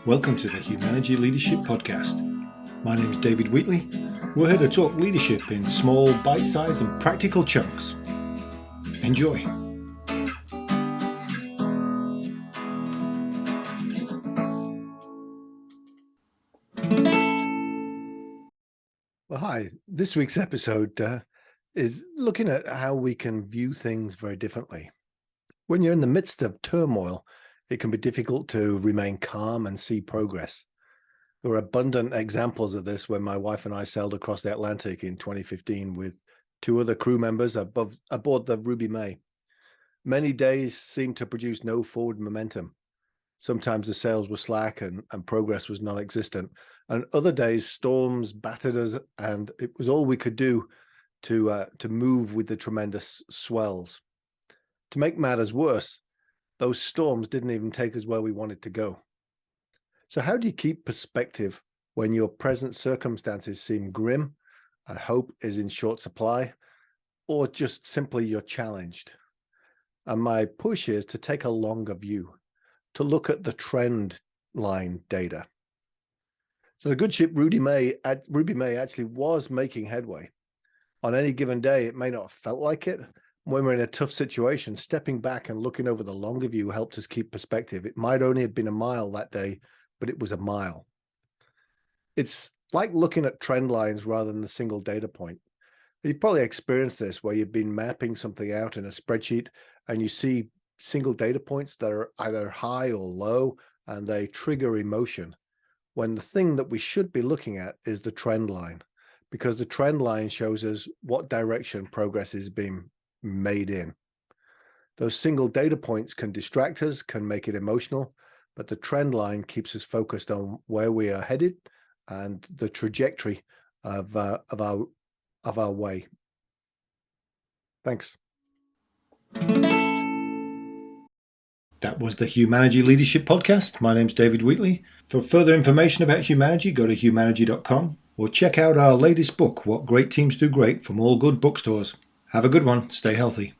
Welcome to the Humanergy Leadership Podcast. My name is David Wheatley. We're here to talk leadership in small, bite-sized and practical chunks. Enjoy. Well, hi. This week's episode is looking at how we can view things very differently. When you're in the midst of turmoil, it can be difficult to remain calm and see progress. There were abundant examples of this when my wife and I sailed across the Atlantic in 2015 with two other crew members aboard the Ruby May. Many days seemed to produce no forward momentum. Sometimes the sails were slack and progress was non-existent. And other days, storms battered us, and it was all we could do to move with the tremendous swells. To make matters worse, those storms didn't even take us where we wanted to go. So how do you keep perspective when your present circumstances seem grim and hope is in short supply, or just simply you're challenged? And my push is to take a longer view, to look at the trend line data. So the good ship Ruby May actually was making headway. On any given day, it may not have felt like it. When we're in a tough situation, stepping back and looking over the longer view helped us keep perspective. It might only have been a mile that day, but it was a mile. It's like looking at trend lines rather than a single data point. You've probably experienced this where you've been mapping something out in a spreadsheet and you see single data points that are either high or low, and they trigger emotion, when the thing that we should be looking at is the trend line, because the trend line shows us what direction progress is being made in. Those single data points can distract us, can make it emotional, but the trend line keeps us focused on where we are headed and the trajectory of our way. Thanks. That was the Humanergy Leadership Podcast. My name's David Wheatley. For further information about Humanergy, go to humanergy.com or check out our latest book, What Great Teams Do Great, from all good bookstores. Have a good one. Stay healthy.